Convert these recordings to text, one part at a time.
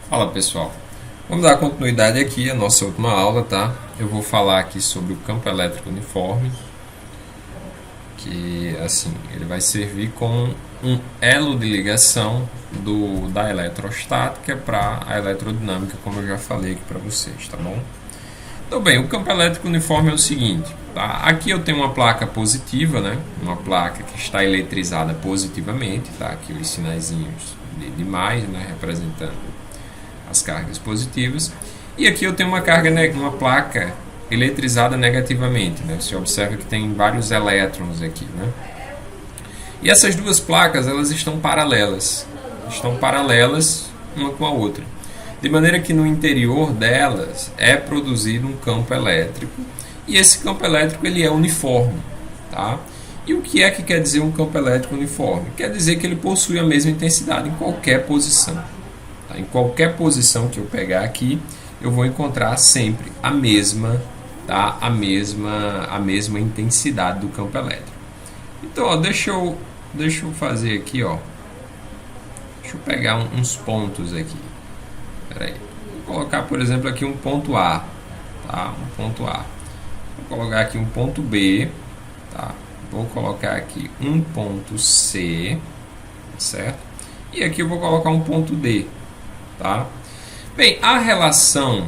Fala pessoal, vamos dar continuidade aqui à nossa última aula, tá? Eu vou falar aqui sobre o campo elétrico uniforme, que assim, ele vai servir como um elo de ligação da eletrostática para a eletrodinâmica, como eu já falei aqui para vocês, tá bom? Então bem, o campo elétrico uniforme é o seguinte, tá? Aqui eu tenho uma placa positiva, né? Uma placa que está eletrizada positivamente, tá? Aqui os sinaizinhos de mais, né? Representando as cargas positivas, e aqui eu tenho uma placa eletrizada negativamente, né? Você observa que tem vários elétrons aqui, né? E essas duas placas elas estão paralelas uma com a outra, de maneira que no interior delas é produzido um campo elétrico, e esse campo elétrico ele é uniforme, tá? E o que é que quer dizer um campo elétrico uniforme? Quer dizer que ele possui a mesma intensidade em qualquer posição. Em qualquer posição que eu pegar aqui, eu vou encontrar sempre a mesma, tá? a mesma intensidade do campo elétrico. Então, ó, deixa eu fazer aqui, ó. Deixa eu pegar uns pontos aqui. Espera aí. Vou colocar, por exemplo, aqui um ponto A, tá? Um ponto A. Vou colocar aqui um ponto B, tá? Vou colocar aqui um ponto C, certo? E aqui eu vou colocar um ponto D. Tá? Bem, a relação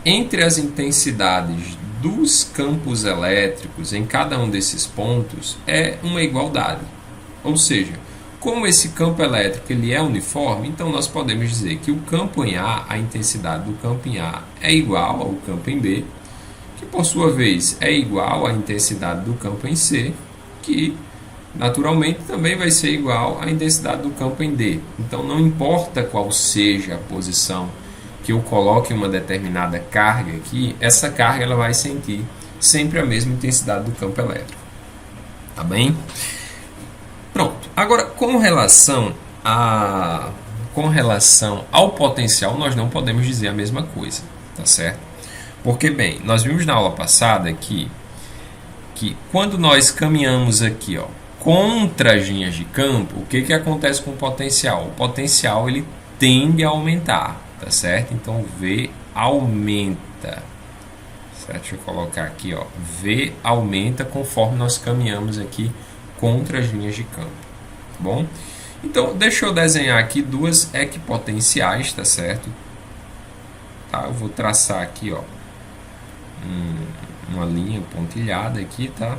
entre as intensidades dos campos elétricos em cada um desses pontos é uma igualdade. Ou seja, como esse campo elétrico ele é uniforme, então nós podemos dizer que o campo em A, a intensidade do campo em A é igual ao campo em B, que por sua vez é igual à intensidade do campo em C, que naturalmente também vai ser igual à intensidade do campo em D. Então não importa qual seja a posição que eu coloque uma determinada carga aqui, essa carga ela vai sentir sempre a mesma intensidade do campo elétrico. Tá bem? Pronto. Agora com relação ao potencial, nós não podemos dizer a mesma coisa, tá certo? Porque bem, nós vimos na aula passada que quando nós caminhamos aqui, ó, contra as linhas de campo, o que acontece com o potencial? O potencial ele tende a aumentar, tá certo? Então V aumenta, certo? Deixa eu colocar aqui, ó, V aumenta conforme nós caminhamos aqui contra as linhas de campo, tá bom? Então deixa eu desenhar aqui duas equipotenciais, tá certo? Tá? Eu vou traçar aqui, ó, uma linha pontilhada aqui, tá?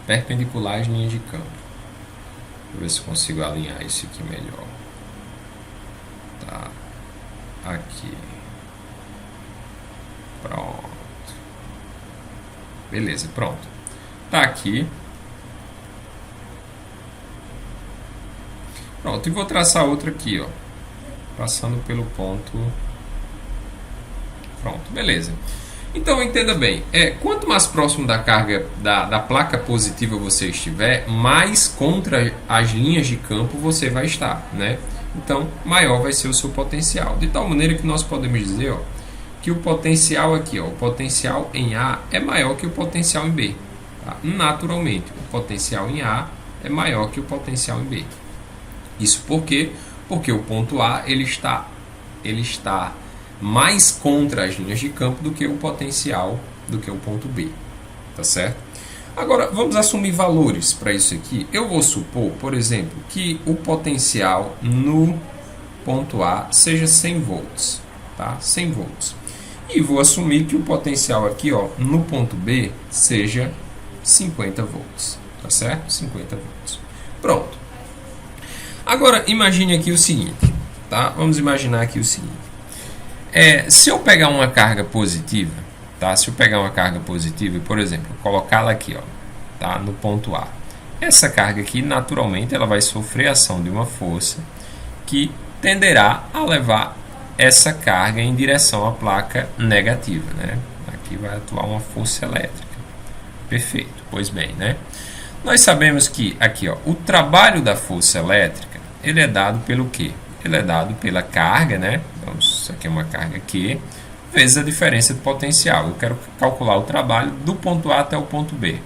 Perpendicular às linhas de campo. Deixa eu ver se consigo alinhar isso aqui melhor. Tá. Aqui. Pronto. Beleza, pronto. Tá aqui. Pronto, e vou traçar outra aqui, ó. Passando pelo ponto. Pronto, beleza. Então entenda bem, quanto mais próximo da carga da placa positiva você estiver, mais contra as linhas de campo você vai estar, né? Então maior vai ser o seu potencial, de tal maneira que nós podemos dizer, ó, que o potencial aqui, ó, o potencial em A é maior que o potencial em B, tá? Naturalmente o potencial em A é maior que o potencial em B. Isso por quê? Porque o ponto A ele está mais contra as linhas de campo do que o potencial do que o ponto B, tá certo? Agora vamos assumir valores para isso aqui. Eu vou supor, por exemplo, que o potencial no ponto A seja 100 volts, tá? 100 volts. E vou assumir que o potencial aqui, ó, no ponto B seja 50 volts, tá certo? 50 volts. Pronto. Agora imagine aqui o seguinte, tá? Vamos imaginar aqui o seguinte. Se eu pegar uma carga positiva, tá? Se eu pegar uma carga positiva e, por exemplo, colocá-la aqui, ó, tá? No ponto A. Essa carga aqui, naturalmente, ela vai sofrer a ação de uma força que tenderá a levar essa carga em direção à placa negativa, né? Aqui vai atuar uma força elétrica. Perfeito. Pois bem, né? Nós sabemos que aqui, ó, o trabalho da força elétrica, ele é dado pelo quê? Ele é dado pela carga, né? Então, isso aqui é uma carga Q, vezes a diferença de potencial. Eu quero calcular o trabalho do ponto A até o ponto B.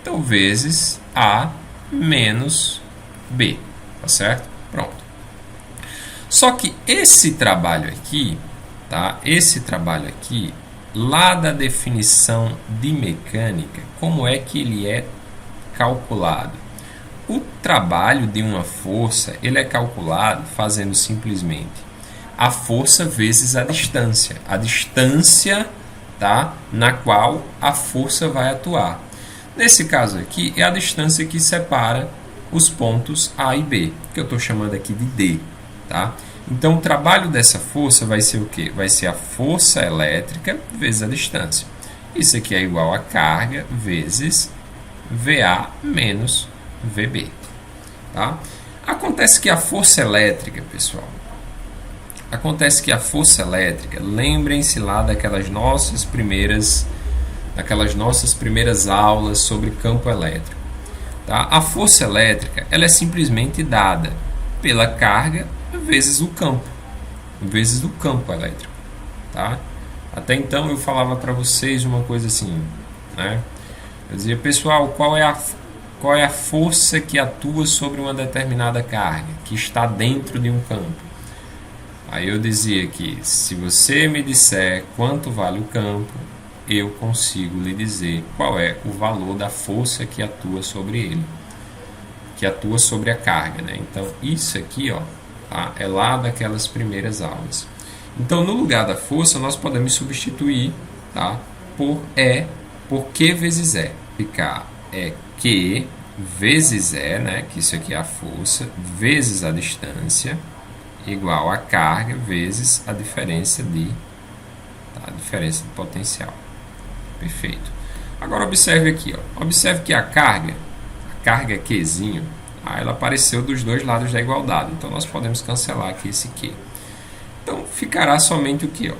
Então, vezes A menos B. Tá certo? Pronto. Só que esse trabalho aqui, tá? Esse trabalho aqui, lá da definição de mecânica, como é que ele é calculado? O trabalho de uma força, ele é calculado fazendo simplesmente a força vezes a distância, tá, na qual a força vai atuar. Nesse caso aqui, é a distância que separa os pontos A e B, que eu estou chamando aqui de D. Tá? Então, o trabalho dessa força vai ser o quê? Vai ser a força elétrica vezes a distância. Isso aqui é igual a carga vezes VA menos VB. Tá? Acontece que a força elétrica, pessoal, lembrem-se lá daquelas nossas primeiras aulas sobre campo elétrico. Tá? A força elétrica ela é simplesmente dada pela carga vezes o campo elétrico. Tá? Até então eu falava para vocês uma coisa assim, né? Eu dizia, pessoal, qual é a força que atua sobre uma determinada carga, que está dentro de um campo? Aí eu dizia que se você me disser quanto vale o campo, eu consigo lhe dizer qual é o valor da força que atua sobre ele, que atua sobre a carga, né? Então isso aqui, ó, tá? É lá daquelas primeiras aulas. Então no lugar da força nós podemos substituir, tá, por Q vezes E. Ficar Q vezes E, né, que isso aqui é a força, vezes a distância, igual a carga vezes a diferença de potencial. Perfeito. Agora observe aqui, ó. Observe que a carga Qzinho, ela apareceu dos dois lados da igualdade. Então nós podemos cancelar aqui esse Q. Então ficará somente o que?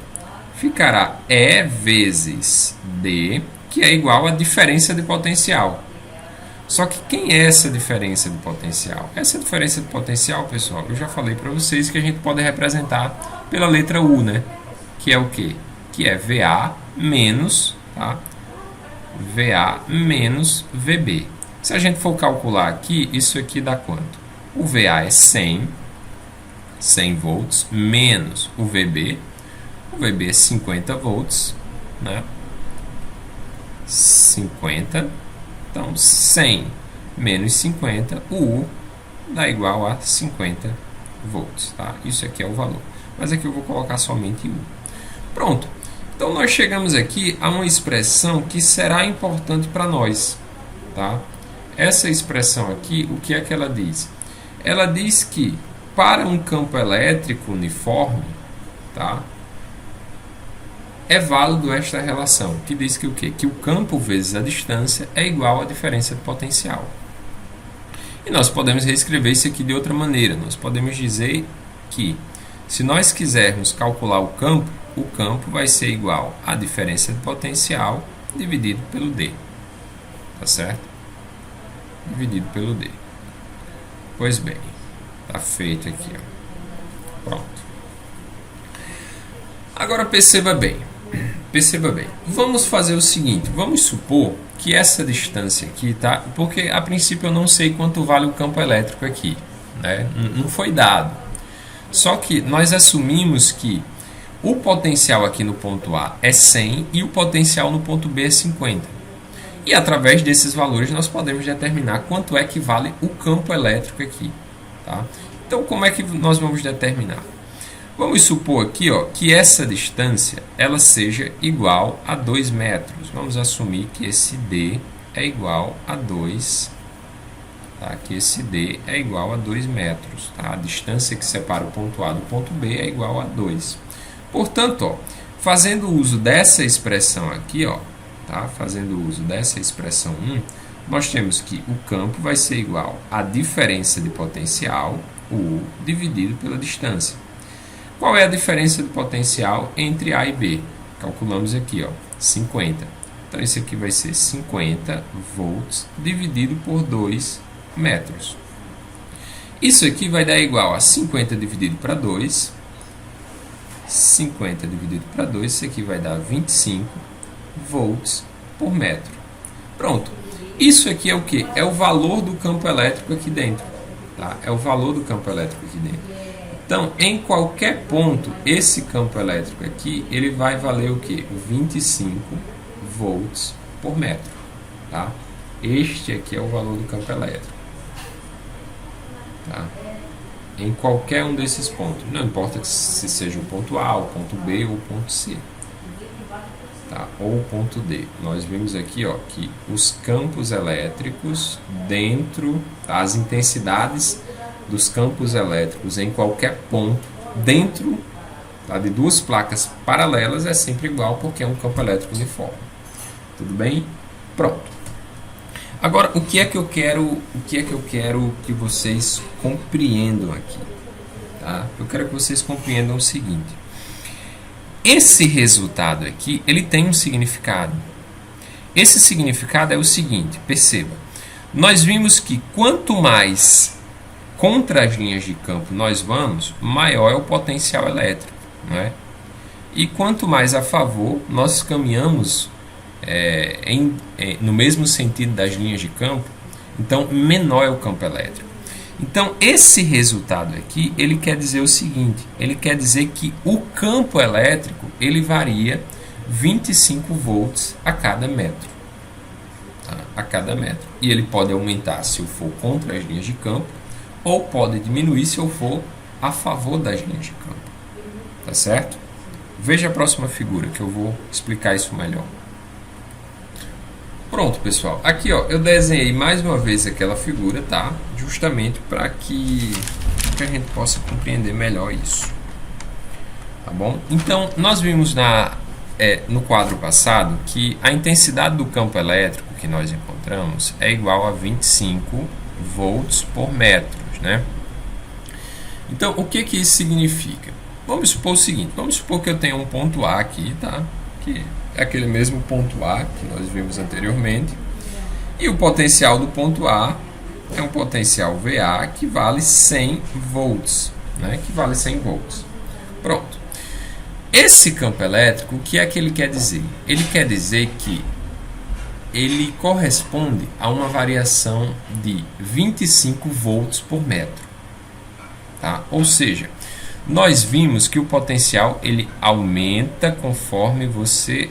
Ficará E vezes D, que é igual a diferença de potencial. Só que quem é essa diferença de potencial? Essa diferença de potencial, pessoal, eu já falei para vocês que a gente pode representar pela letra U, né? Que é o quê? Que é VA menos, tá? VA menos VB. Se a gente for calcular aqui, isso aqui dá quanto? O VA é 100 volts, menos o VB é 50 volts, né? 50. Então, 100 menos 50, o U dá igual a 50 volts. Tá? Isso aqui é o valor. Mas aqui eu vou colocar somente U. Pronto. Então, nós chegamos aqui a uma expressão que será importante para nós. Tá? Essa expressão aqui, o que é que ela diz? Ela diz que para um campo elétrico uniforme, tá, é válido esta relação, que diz que o quê? Que o campo vezes a distância é igual à diferença de potencial. E nós podemos reescrever isso aqui de outra maneira. Nós podemos dizer que, se nós quisermos calcular o campo vai ser igual à diferença de potencial dividido pelo D. Tá certo? Dividido pelo D. Pois bem, tá feito aqui, ó. Pronto. Agora perceba bem. Vamos fazer o seguinte, vamos supor que essa distância aqui, tá? Porque a princípio eu não sei quanto vale o campo elétrico aqui, né? Não foi dado. Só que nós assumimos que o potencial aqui no ponto A é 100 e o potencial no ponto B é 50. E através desses valores nós podemos determinar quanto é que vale o campo elétrico aqui, tá? Então como é que nós vamos determinar? Vamos supor aqui, ó, que essa distância ela seja igual a 2 metros. Vamos assumir que esse D é igual a 2, tá? Que esse D é igual a 2 metros. Tá? A distância que separa o ponto A do ponto B é igual a 2. Portanto, ó, fazendo uso dessa expressão aqui, ó, tá? Fazendo uso dessa expressão 1, nós temos que o campo vai ser igual à diferença de potencial, o U, dividido pela distância. Qual é a diferença de potencial entre A e B? Calculamos aqui, ó, 50. Então, isso aqui vai ser 50 volts dividido por 2 metros. Isso aqui vai dar igual a 50 dividido para 2. 50 dividido para 2, isso aqui vai dar 25 volts por metro. Pronto. Isso aqui é o quê? É o valor do campo elétrico aqui dentro. Tá? É o valor do campo elétrico aqui dentro. Então, em qualquer ponto, esse campo elétrico aqui, ele vai valer o que? 25 volts por metro. Tá? Este aqui é o valor do campo elétrico. Tá? Em qualquer um desses pontos. Não importa se seja o ponto A, o ponto B ou o ponto C. Tá? Ou o ponto D. Nós vimos aqui ó, que os campos elétricos dentro, tá? As intensidades dos campos elétricos em qualquer ponto dentro, tá? De duas placas paralelas é sempre igual porque é um campo elétrico uniforme. Tudo bem? Pronto. Agora, o que é que eu quero que vocês compreendam aqui? Tá? Eu quero que vocês compreendam o seguinte. Esse resultado aqui, ele tem um significado. Esse significado é o seguinte, perceba. Nós vimos que quanto mais contra as linhas de campo nós vamos, maior é o potencial elétrico. Não é? E quanto mais a favor nós caminhamos no mesmo sentido das linhas de campo, então menor é o campo elétrico. Então esse resultado aqui, ele quer dizer o seguinte, ele quer dizer que o campo elétrico, ele varia 25 volts a cada metro. Tá? A cada metro. E ele pode aumentar se eu for contra as linhas de campo, ou pode diminuir se eu for a favor das linhas de campo. Tá certo? Veja a próxima figura que eu vou explicar isso melhor. Pronto, pessoal. Aqui ó, eu desenhei mais uma vez aquela figura, tá? Justamente para que a gente possa compreender melhor isso. Tá bom? Então, nós vimos no quadro passado que a intensidade do campo elétrico que nós encontramos é igual a 25 volts por metro, né? Então, o que isso significa? Vamos supor o seguinte, vamos supor que eu tenho um ponto A aqui, tá? Que é aquele mesmo ponto A que nós vimos anteriormente. E o potencial do ponto A é um potencial VA que vale 100 volts, né? Que vale 100 volts. Pronto. Esse campo elétrico, o que é que ele quer dizer? Ele quer dizer que ele corresponde a uma variação de 25 volts por metro. Tá? Ou seja, nós vimos que o potencial ele aumenta conforme você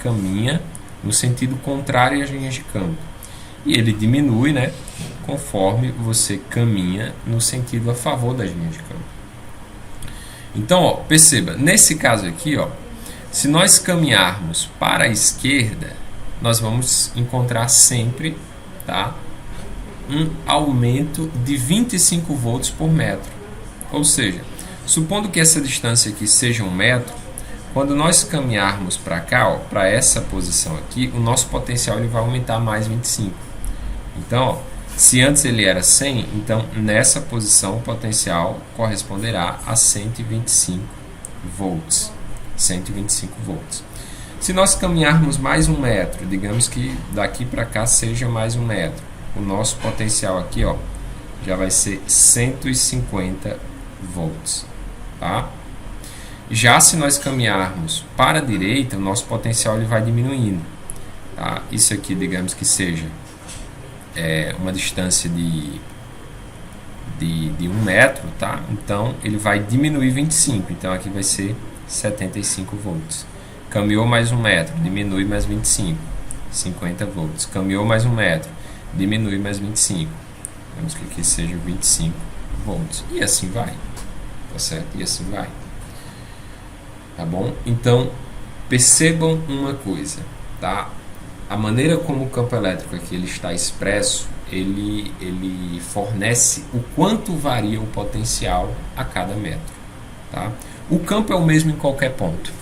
caminha no sentido contrário às linhas de campo. E ele diminui, né, conforme você caminha no sentido a favor das linhas de campo. Então, ó, perceba, nesse caso aqui, ó, se nós caminharmos para a esquerda, nós vamos encontrar sempre, tá, um aumento de 25 volts por metro. Ou seja, supondo que essa distância aqui seja 1 metro, quando nós caminharmos para cá, para essa posição aqui, o nosso potencial ele vai aumentar mais 25. Então, ó, se antes ele era 100, então nessa posição o potencial corresponderá a 125 volts. 125 volts. Se nós caminharmos mais 1 metro, digamos que daqui para cá seja mais 1 metro, o nosso potencial aqui ó, já vai ser 150 volts. Tá? Já se nós caminharmos para a direita, o nosso potencial ele vai diminuindo. Tá? Isso aqui, digamos que seja uma distância de 1 metro, tá? Então ele vai diminuir 25, então aqui vai ser 75 volts. Caminhou mais 1 metro, diminui mais 25, 50 volts. Caminhou mais 1 metro, diminui mais 25. Vamos que aqui seja 25 volts. E assim vai. Tá certo? E assim vai. Tá bom? Então, percebam uma coisa, tá? A maneira como o campo elétrico aqui ele está expresso, ele fornece o quanto varia o potencial a cada metro, tá? O campo é o mesmo em qualquer ponto.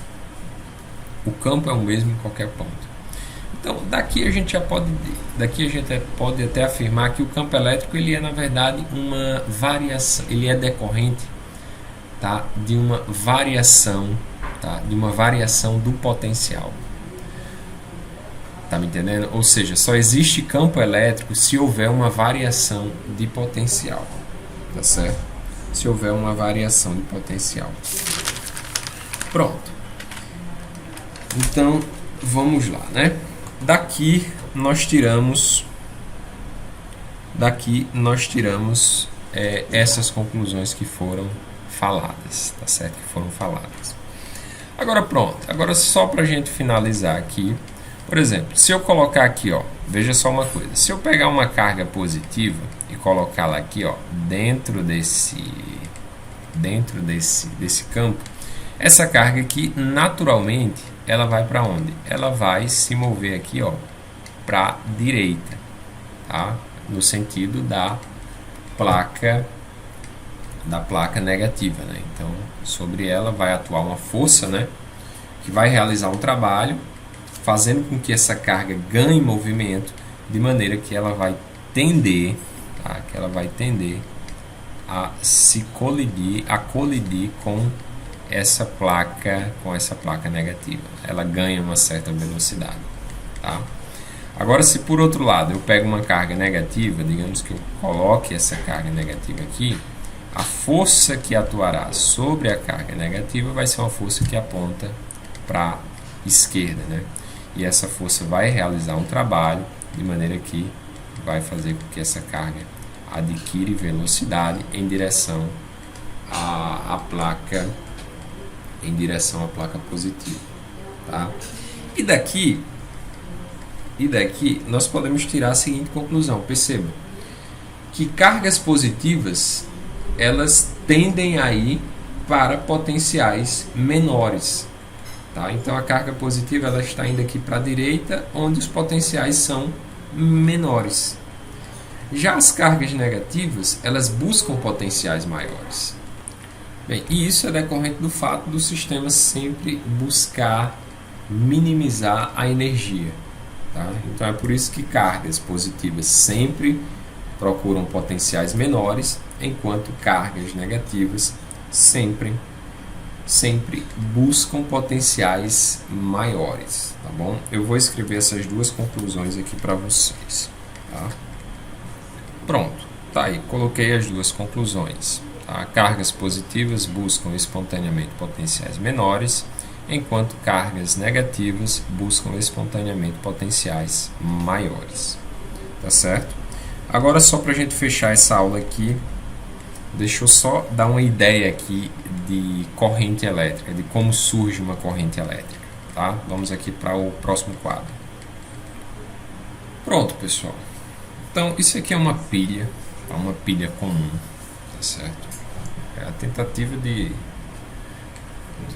O campo é o mesmo em qualquer ponto. Então, daqui a gente pode até afirmar que o campo elétrico ele é na verdade uma variação, ele é decorrente, tá, de uma variação, tá, de uma variação do potencial. Tá me entendendo? Ou seja, só existe campo elétrico se houver uma variação de potencial. Tá certo? Se houver uma variação de potencial. Pronto. Então, vamos lá, né? Daqui nós tiramos essas conclusões que foram faladas, tá certo? Que foram faladas. Agora pronto, agora só para a gente finalizar aqui, por exemplo, se eu colocar aqui, ó, veja só uma coisa, se eu pegar uma carga positiva e colocá-la aqui, ó, dentro desse campo, essa carga aqui, naturalmente, ela vai para onde? Ela vai se mover aqui, ó, para a direita, tá? No sentido da placa negativa, né? Então, sobre ela vai atuar uma força, né, que vai realizar um trabalho, fazendo com que essa carga ganhe movimento, de maneira que ela vai tender, tá? Que ela vai tender a se colidir com essa placa negativa. Ela ganha uma certa velocidade, tá? Agora, se por outro lado eu pego uma carga negativa, digamos que eu coloque essa carga negativa aqui, a força que atuará sobre a carga negativa vai ser uma força que aponta para a esquerda, né? E essa força vai realizar um trabalho de maneira que vai fazer com que essa carga adquire velocidade em direção à placa positiva, tá? E daqui nós podemos tirar a seguinte conclusão. Perceba que cargas positivas elas tendem a ir para potenciais menores, tá? Então a carga positiva ela está indo aqui para a direita, onde os potenciais são menores. Já as cargas negativas elas buscam potenciais maiores. Bem, e isso é decorrente do fato do sistema sempre buscar minimizar a energia, tá? Então é por isso que cargas positivas sempre procuram potenciais menores, enquanto cargas negativas sempre buscam potenciais maiores, tá bom? Eu vou escrever essas duas conclusões aqui para vocês, tá? Pronto, tá aí, coloquei as duas conclusões. Tá? Cargas positivas buscam espontaneamente potenciais menores, enquanto cargas negativas buscam espontaneamente potenciais maiores, tá certo? Agora, só para a gente fechar essa aula aqui, deixa eu só dar uma ideia aqui de corrente elétrica, de como surge uma corrente elétrica, tá? Vamos aqui para o próximo quadro. Pronto, pessoal. Então, isso aqui é uma pilha comum, tá certo? É a tentativa do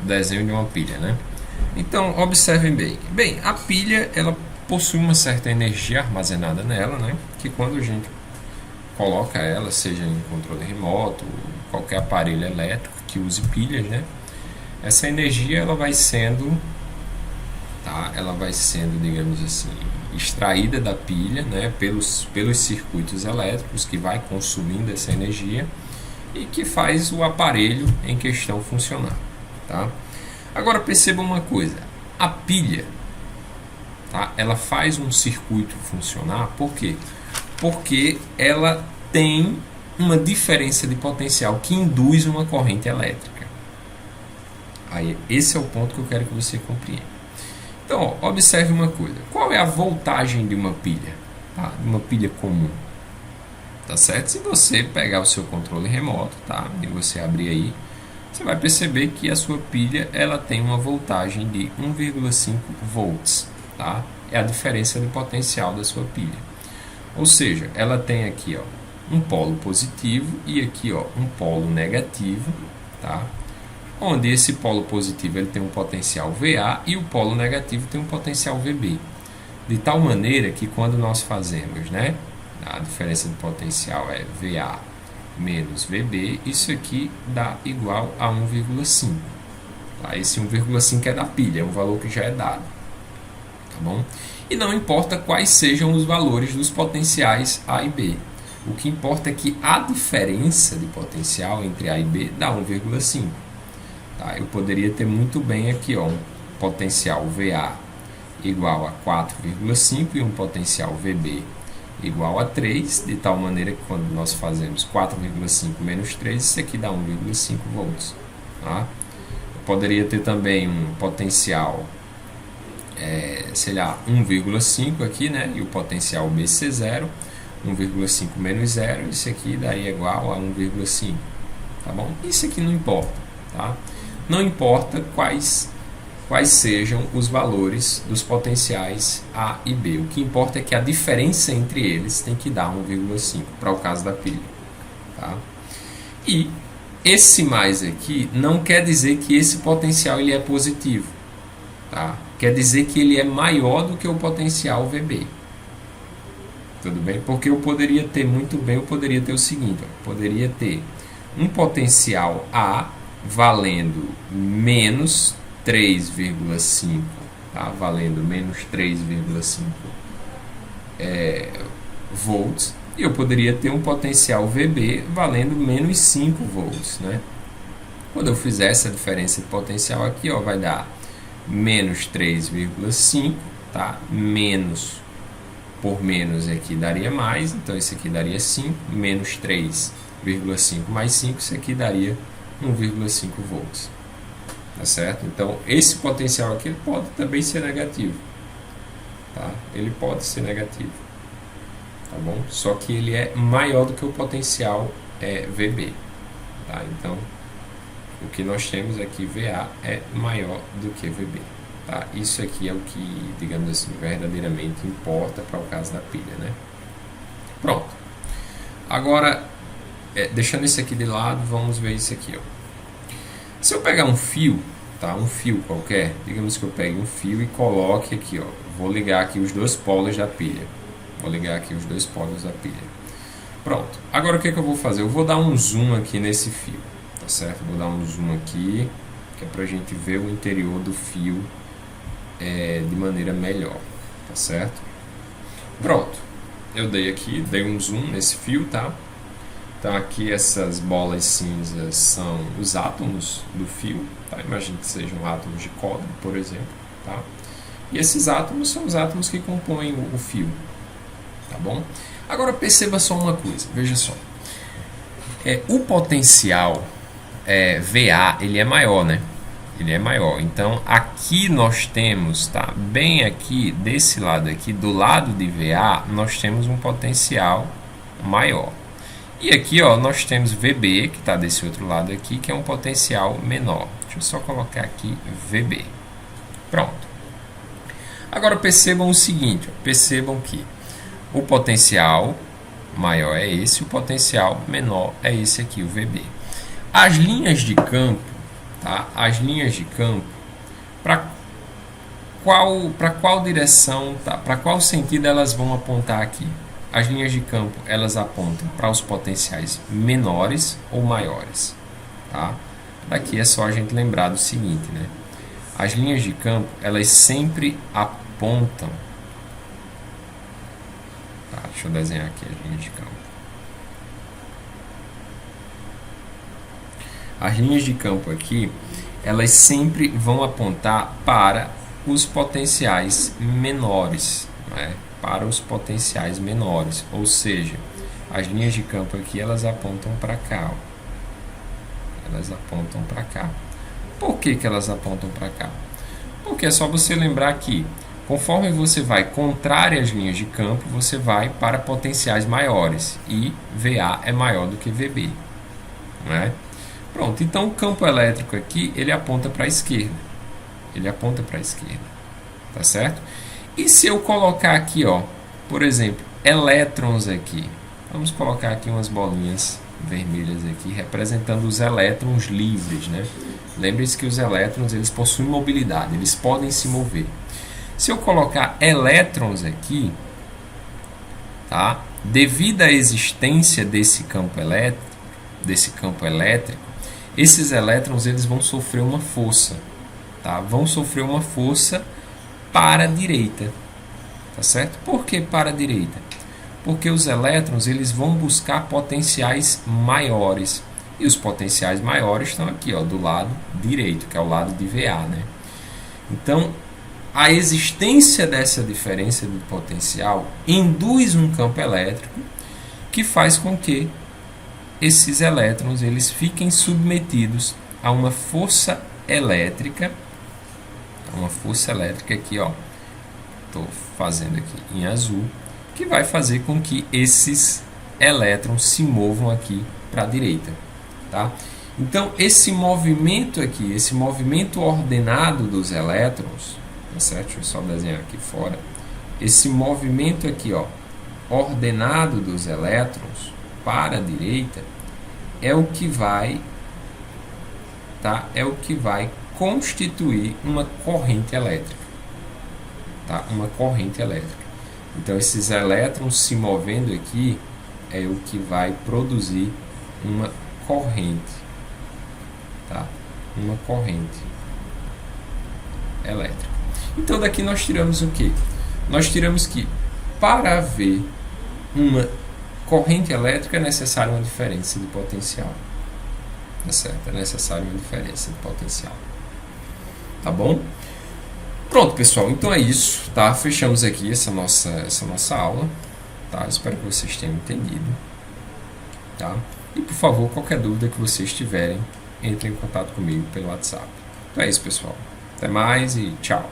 desenho de uma pilha, né? Então, observem bem. Bem, a pilha, ela possui uma certa energia armazenada nela, né? Que quando a gente coloca ela, seja em controle remoto, qualquer aparelho elétrico que use pilhas, né? Essa energia ela vai sendo, digamos assim, extraída da pilha, né? Pelos circuitos elétricos que vai consumindo essa energia e que faz o aparelho em questão funcionar, tá? Agora perceba uma coisa, a pilha, tá? Ela faz um circuito funcionar, por quê? Porque ela tem uma diferença de potencial que induz uma corrente elétrica. Aí, esse é o ponto que eu quero que você compreenda. Então, ó, observe uma coisa. Qual é a voltagem de uma pilha? Tá? De uma pilha comum. Tá certo? Se você pegar o seu controle remoto, tá? E você abrir aí, você vai perceber que a sua pilha ela tem uma voltagem de 1,5 volts. Tá? É a diferença de potencial da sua pilha. Ou seja, ela tem aqui, ó, um polo positivo e aqui, ó, um polo negativo, tá? Onde esse polo positivo ele tem um potencial VA e o polo negativo tem um potencial VB. De tal maneira que quando nós fazemos, né, a diferença de potencial é VA menos VB, isso aqui dá igual a 1,5. Tá? Esse 1,5 é da pilha, é um valor que já é dado. Tá bom? E não importa quais sejam os valores dos potenciais A e B. O que importa é que a diferença de potencial entre A e B dá 1,5. Tá? Eu poderia ter muito bem aqui, ó, um potencial VA igual a 4,5 e um potencial VB igual a 3, de tal maneira que quando nós fazemos 4,5 menos 3, isso aqui dá 1,5 volts. Tá? Eu poderia ter também um potencial, sei lá, 1,5 aqui, né? E o potencial BC0, 1,5 menos 0, isso aqui daria igual a 1,5, tá bom? Isso aqui não importa, tá? Não importa quais sejam os valores dos potenciais A e B. O que importa é que a diferença entre eles tem que dar 1,5 para o caso da pilha, tá? E esse mais aqui não quer dizer que esse potencial ele é positivo, tá? Quer dizer que ele é maior do que o potencial VB. Tudo bem? Porque eu poderia ter o seguinte, poderia ter um potencial A valendo menos 3,5, tá? Valendo menos 3,5 volts, e eu poderia ter um potencial VB valendo menos 5 volts, né? Quando eu fizer essa diferença de potencial aqui, ó, vai dar menos 3,5, tá? Menos por menos aqui daria mais, então esse aqui daria 5, menos 3,5 mais 5, isso aqui daria 1,5 volts. Tá certo? Então, esse potencial aqui pode também ser negativo. Tá? Ele pode ser negativo. Tá bom? Só que ele é maior do que o potencial VB. Tá? Então, o que nós temos aqui, VA, é maior do que VB. Tá? Isso aqui é o que, digamos assim, verdadeiramente importa para o caso da pilha, né? Pronto. Agora, deixando isso aqui de lado, vamos ver isso aqui, ó. Se eu pegar um fio, tá? Um fio qualquer, digamos que eu pegue um fio e coloque aqui, ó. Vou ligar aqui os dois polos da pilha. Pronto. Agora o que eu vou fazer? Eu vou dar um zoom aqui nesse fio, tá certo? Vou dar um zoom aqui, que é pra gente ver o interior do fio de maneira melhor, tá certo? Pronto. Eu dei um zoom nesse fio, tá? Então aqui essas bolas cinzas são os átomos do fio, tá? Imagine que sejam átomos de cobre, por exemplo, tá? E esses átomos são os átomos que compõem o fio, tá bom? Agora perceba só uma coisa, veja só. O potencial VA, ele é maior, né? Ele é maior. Então aqui nós temos, tá? Bem aqui, desse lado aqui, do lado de VA, nós temos um potencial maior. E aqui, ó, nós temos VB, que está desse outro lado aqui, que é um potencial menor. Deixa eu só colocar aqui VB. Pronto. Agora percebam o seguinte, ó, percebam que o potencial maior é esse, o potencial menor é esse aqui, o VB. As linhas de campo, tá? As linhas de campo, para qual direção, tá? Para qual sentido elas vão apontar aqui? As linhas de campo, elas apontam para os potenciais menores ou maiores, tá? Daqui é só a gente lembrar do seguinte, né? As linhas de campo, elas sempre apontam, tá? Deixa eu desenhar aqui as linhas de campo. As linhas de campo aqui, elas sempre vão apontar para os potenciais menores, né? Para os potenciais menores, ou seja, as linhas de campo aqui, elas apontam para cá, ó. Elas apontam para cá. Por que elas apontam para cá? Porque é só você lembrar que, conforme você vai contrário às linhas de campo, você vai para potenciais maiores, e VA é maior do que VB, não é? Pronto, então o campo elétrico aqui, ele aponta para a esquerda. Tá certo? E se eu colocar aqui, ó, por exemplo, elétrons aqui, vamos colocar aqui umas bolinhas vermelhas aqui, representando os elétrons livres, né? Lembre-se que os elétrons, eles possuem mobilidade, eles podem se mover. Se eu colocar elétrons aqui, tá? Devido à existência desse campo elétrico, esses elétrons, eles vão sofrer uma força, tá? Vão sofrer uma força para a direita, tá certo? Por que para a direita? Porque os elétrons, eles vão buscar potenciais maiores, e os potenciais maiores estão aqui, ó, do lado direito, que é o lado de VA, né? Então, a existência dessa diferença de potencial induz um campo elétrico que faz com que esses elétrons, eles fiquem submetidos a uma força elétrica, aqui, ó, estou fazendo aqui em azul, que vai fazer com que esses elétrons se movam aqui para a direita, tá? Então, esse movimento aqui, esse movimento ordenado dos elétrons, tá certo? Deixa eu só desenhar aqui fora. Esse movimento aqui, ó, ordenado dos elétrons para a direita é o que vai, tá? É o que vai constituir uma corrente elétrica, tá? Uma corrente elétrica. Então, esses elétrons se movendo aqui é o que vai produzir uma corrente, tá? Uma corrente elétrica. Então, daqui nós tiramos o quê? Nós tiramos que para haver uma corrente elétrica é necessária uma diferença de potencial. Tá certo? É necessária uma diferença de potencial. Tá bom? Pronto, pessoal. Então é isso, tá? Fechamos aqui essa nossa aula, tá? Espero que vocês tenham entendido, tá? E por favor, qualquer dúvida que vocês tiverem, entrem em contato comigo pelo WhatsApp. Então é isso, pessoal. Até mais e tchau.